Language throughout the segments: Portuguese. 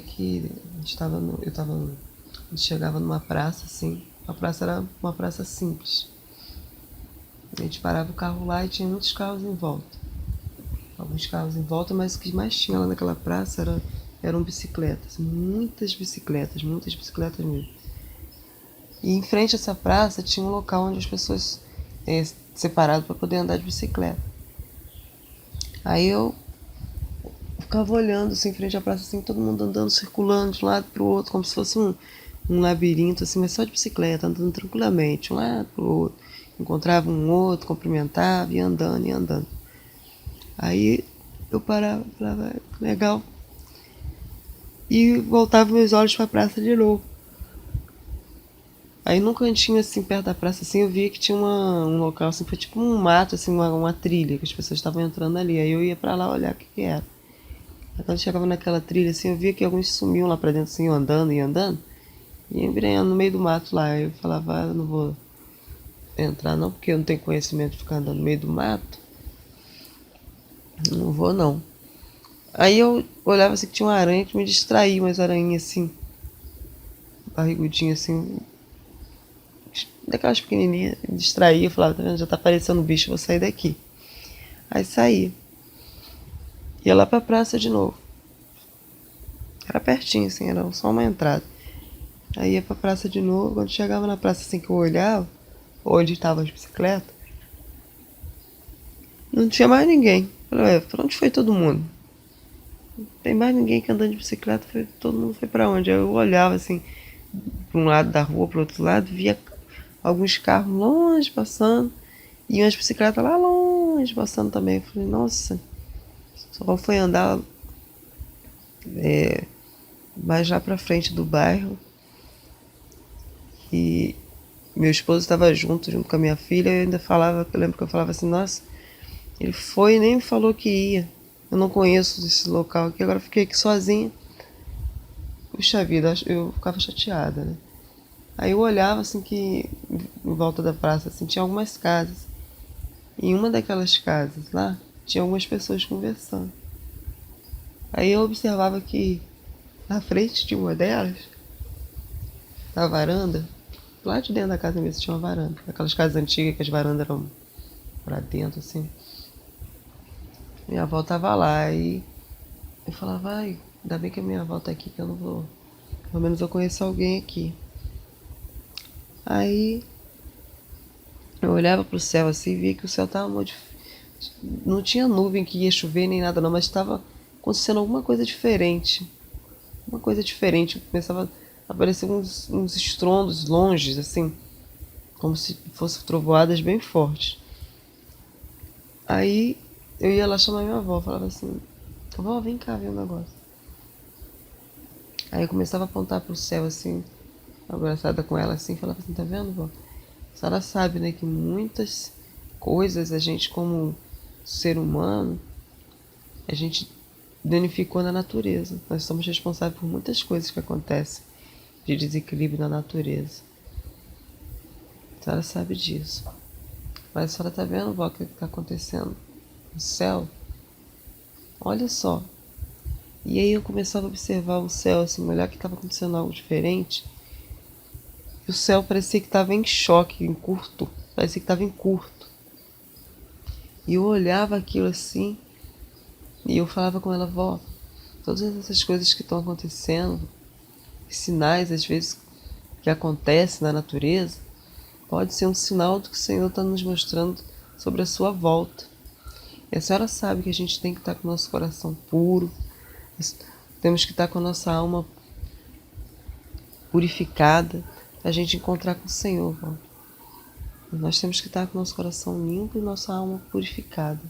que a gente chegava numa praça, assim, a praça era uma praça simples. A gente parava o carro lá e tinha muitos carros em volta. Alguns carros em volta, mas o que mais tinha lá naquela praça eram bicicletas. Muitas bicicletas mesmo. E em frente a essa praça tinha um local onde as pessoas separadas para poder andar de bicicleta. Aí eu ficava olhando assim, em frente à praça, assim, todo mundo andando, circulando de um lado para o outro, como se fosse um labirinto, assim, mas só de bicicleta, andando tranquilamente, de um lado para o outro. Encontrava um outro, cumprimentava, ia andando, ia andando. Aí eu parava, falava, legal. E voltava meus olhos para a praça de novo. Aí num cantinho assim, perto da praça, assim, eu via que tinha um local, assim, foi tipo um mato, assim, uma trilha, que as pessoas estavam entrando ali. Aí eu ia pra lá olhar o que era. Aí quando chegava naquela trilha, assim, eu via que alguns sumiam lá pra dentro, assim, andando e andando. E embrenhando no meio do mato lá. Eu falava, eu não vou entrar não, porque eu não tenho conhecimento de ficar andando no meio do mato. Não vou não. Aí eu olhava assim que tinha uma aranha que me distraía, umas aranhas assim, barrigudinha assim, daquelas pequenininhas, me distraía, eu falava, tá vendo, já tá aparecendo um bicho, vou sair daqui. Aí saía. Ia lá pra praça de novo. Era pertinho, assim, era só uma entrada. Aí ia pra praça de novo, quando chegava na praça assim que eu olhava, onde estavam as bicicletas, não tinha mais ninguém. Falei, ué, pra onde foi todo mundo? Não tem mais ninguém que andando de bicicleta, todo mundo foi pra onde? Aí eu olhava assim, pra um lado da rua, pro outro lado, via alguns carros longe passando, e umas bicicletas lá longe passando também. Eu falei, nossa, só foi andar mais lá pra frente do bairro. E meu esposo estava junto com a minha filha, eu ainda falava, eu lembro que eu falava assim, nossa, ele foi e nem me falou que ia. Eu não conheço esse local aqui, agora fiquei aqui sozinha. Puxa vida, eu ficava chateada, né? Aí eu olhava assim que em volta da praça assim, tinha algumas casas. E em uma daquelas casas lá, tinha algumas pessoas conversando. Aí eu observava que na frente de uma delas, na varanda, lá de dentro da casa mesmo tinha uma varanda. Aquelas casas antigas que as varandas eram pra dentro, assim. Minha avó tava lá e eu falava, ai, ainda bem que a minha avó tá aqui, que eu não vou. Pelo menos eu conheço alguém aqui. Aí eu olhava pro céu assim e via que o céu tava modificado. Não tinha nuvem que ia chover nem nada não, mas estava acontecendo alguma coisa diferente. Uma coisa diferente. Começava a aparecer uns estrondos longes, assim, como se fossem trovoadas bem fortes. Aí eu ia lá chamar minha avó, falava assim, vó, vem cá ver um negócio. Aí eu começava a apontar pro céu assim, abraçada com ela assim, falava assim, tá vendo, vó? A senhora sabe, né, que muitas coisas a gente como ser humano, a gente danificou na natureza. Nós somos responsáveis por muitas coisas que acontecem de desequilíbrio na natureza. A senhora sabe disso. Mas a senhora tá vendo, vó, o que está acontecendo no céu? Olha só. E aí eu começava a observar o céu, assim, olhar que estava acontecendo algo diferente. E o céu parecia que estava em choque, em curto. Parecia que estava em curto. E eu olhava aquilo assim, e eu falava com ela, vó, todas essas coisas que estão acontecendo, sinais às vezes que acontecem na natureza, pode ser um sinal do que o Senhor está nos mostrando sobre a sua volta. E a senhora sabe que a gente tem que estar com o nosso coração puro, temos que estar com a nossa alma purificada para a gente encontrar com o Senhor. Vó. Nós temos que estar com o nosso coração limpo e nossa alma purificada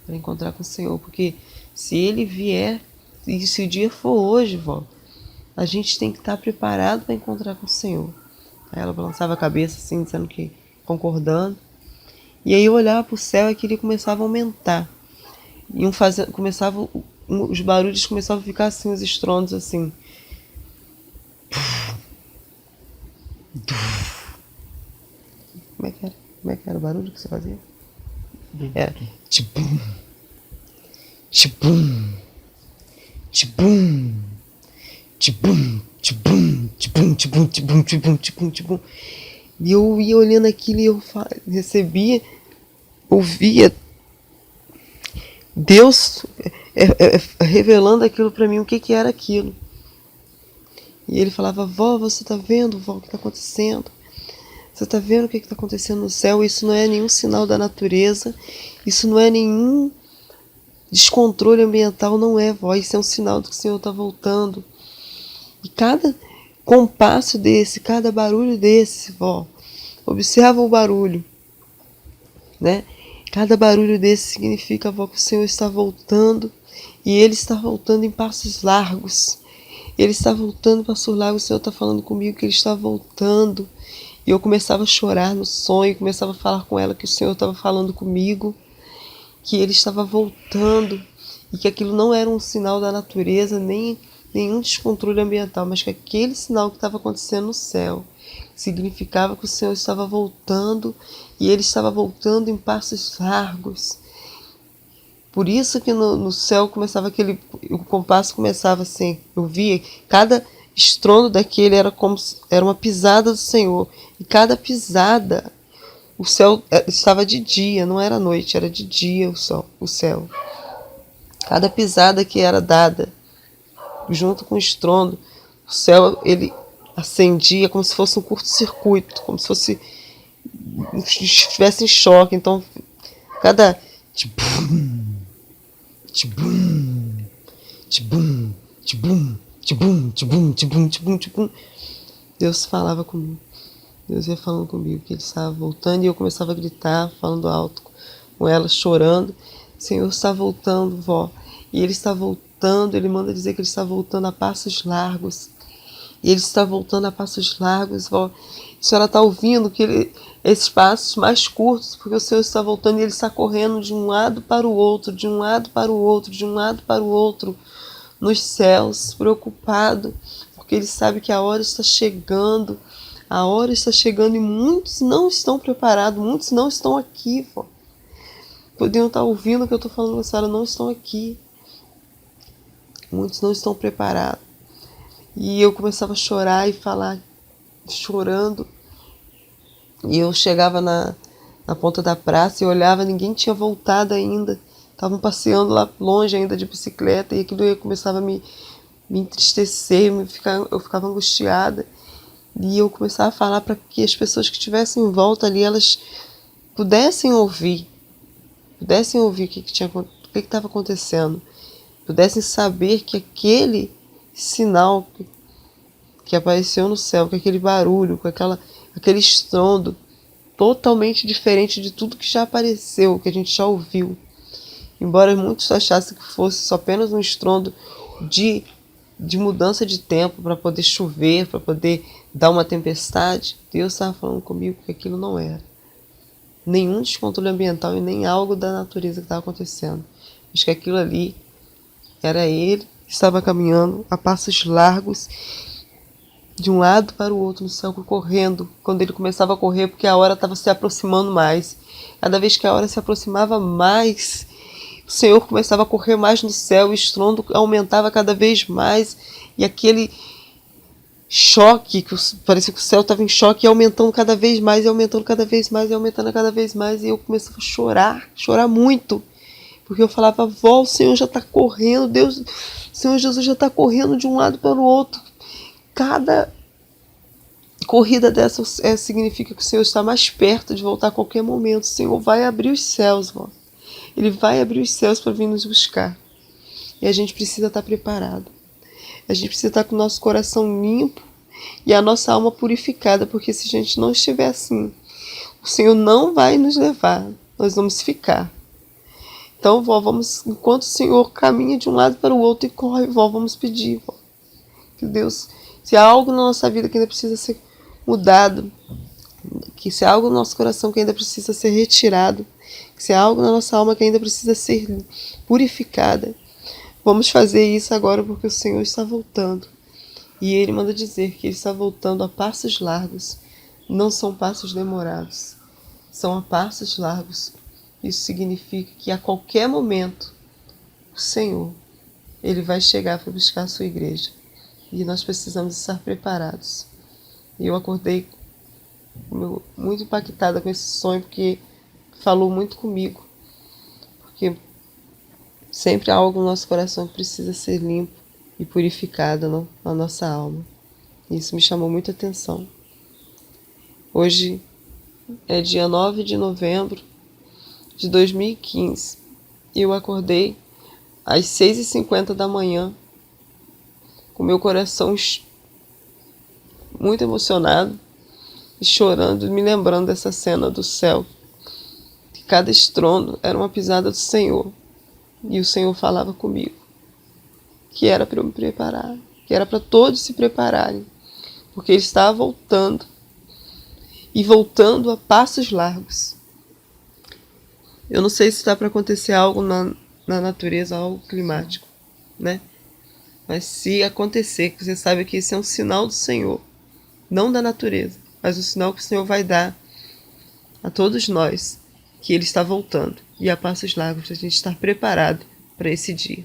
para encontrar com o Senhor, porque se Ele vier, e se o dia for hoje, vó, a gente tem que estar preparado para encontrar com o Senhor. Aí ela balançava a cabeça assim, dizendo que concordando. E aí eu olhava para o céu e aquilo começava a aumentar. E os barulhos começavam a ficar assim, os estrondos assim. Como é que era? Como é que era o barulho que você fazia? Era tibum, tibum, tibum, tibum, tibum, tibum, tibum, tibum, tibum, tibum, tibum. E eu ia olhando aquilo e eu recebia, ouvia Deus revelando aquilo para mim, o que era aquilo. E ele falava, vó, você tá vendo, vó, o que tá acontecendo? Você tá vendo o que tá acontecendo no céu? Isso não é nenhum sinal da natureza, isso não é nenhum descontrole ambiental, não é, vó, isso é um sinal de que o Senhor tá voltando. E cada compasso desse, cada barulho desse, vó, observa o barulho, né? Cada barulho desse significa, vó, que o Senhor está voltando, e Ele está voltando em passos largos. Ele está voltando, passos largos, o Senhor está falando comigo que Ele está voltando. E eu começava a chorar no sonho, começava a falar com ela que o Senhor estava falando comigo, que Ele estava voltando, e que aquilo não era um sinal da natureza, nem nenhum descontrole ambiental, mas que aquele sinal que estava acontecendo no céu significava que o Senhor estava voltando, e Ele estava voltando em passos largos. Por isso que no céu começava o compasso começava assim, eu via cada estrondo daquele era uma pisada do Senhor, e cada pisada o céu estava de dia, não era noite, era de dia o céu. Cada pisada que era dada junto com o estrondo, o céu ele acendia como se fosse um curto-circuito, como se fosse estivesse em choque. Então, cada tibum, tibum, tibum, tibum, tibum, tibum, tibum, tibum, tibum, Deus falava comigo. Deus ia falando comigo que Ele estava voltando, e eu começava a gritar, falando alto com ela, chorando. O Senhor está voltando, vó. E Ele está voltando, Ele manda dizer que Ele está voltando a passos largos. E Ele está voltando a passos largos, vó. A senhora está ouvindo que esses passos mais curtos, porque o Senhor está voltando e Ele está correndo de um lado para o outro, de um lado para o outro, de um lado para o outro, nos céus, preocupado, porque Ele sabe que a hora está chegando. A hora está chegando e muitos não estão preparados, muitos não estão aqui, vó. Podiam estar ouvindo o que eu estou falando com a senhora, não estão aqui. Muitos não estão preparados. E eu começava a chorar e falar, chorando. E eu chegava na ponta da praça e olhava, ninguém tinha voltado ainda. Estavam passeando lá longe ainda de bicicleta, e aquilo começava a me entristecer, eu ficava angustiada. E eu começava a falar para que as pessoas que estivessem em volta ali, elas pudessem ouvir o que estava acontecendo, pudessem saber que aquele sinal que apareceu no céu, com aquele barulho, com aquele estrondo, totalmente diferente de tudo que já apareceu, que a gente já ouviu. Embora muitos achassem que fosse só apenas um estrondo de mudança de tempo para poder chover, para poder dar uma tempestade, Deus estava falando comigo que aquilo não era nenhum descontrole ambiental e nem algo da natureza que estava acontecendo. Mas que aquilo ali era Ele que estava caminhando a passos largos de um lado para o outro no céu, correndo. Quando Ele começava a correr, porque a hora estava se aproximando mais. Cada vez que a hora se aproximava mais, o Senhor começava a correr mais no céu, o estrondo aumentava cada vez mais, e aquele choque, parecia que o céu estava em choque, e aumentando cada vez mais, e aumentando cada vez mais, e aumentando cada vez mais, e eu começava a chorar muito, porque eu falava, vó, o Senhor já está correndo, Deus, o Senhor Jesus já está correndo de um lado para o outro. Cada corrida dessa significa que o Senhor está mais perto de voltar a qualquer momento. O Senhor vai abrir os céus, vó. Ele vai abrir os céus para vir nos buscar. E a gente precisa estar preparado. A gente precisa estar com o nosso coração limpo e a nossa alma purificada, porque se a gente não estiver assim, o Senhor não vai nos levar, nós vamos ficar. Então, vó, enquanto o Senhor caminha de um lado para o outro e corre, vó, vamos pedir, vó, que Deus, se há algo na nossa vida que ainda precisa ser mudado, que se há algo no nosso coração que ainda precisa ser retirado, que se há algo na nossa alma que ainda precisa ser purificada, vamos fazer isso agora, porque o Senhor está voltando. E Ele manda dizer que Ele está voltando a passos largos. Não são passos demorados, são a passos largos. Isso significa que a qualquer momento o Senhor, Ele vai chegar para buscar a sua igreja. e nós precisamos estar preparados. E eu acordei muito impactada com esse sonho, porque falou muito comigo. Porque sempre há algo no nosso coração que precisa ser limpo e purificado na nossa alma. Isso me chamou muita atenção. Hoje é dia 9 de novembro de 2015. E eu acordei às 6h50 da manhã, com meu coração muito emocionado e chorando, me lembrando dessa cena do céu. Que cada estrondo era uma pisada do Senhor. E o Senhor falava comigo que era para eu me preparar, que era para todos se prepararem, porque Ele estava voltando, e voltando a passos largos. Eu não sei se está para acontecer algo na natureza, algo climático, né? Mas se acontecer, que você sabe que esse é um sinal do Senhor, não da natureza, mas o sinal que o Senhor vai dar a todos nós, que Ele está voltando, e a passos largos, para a gente estar preparado para esse dia.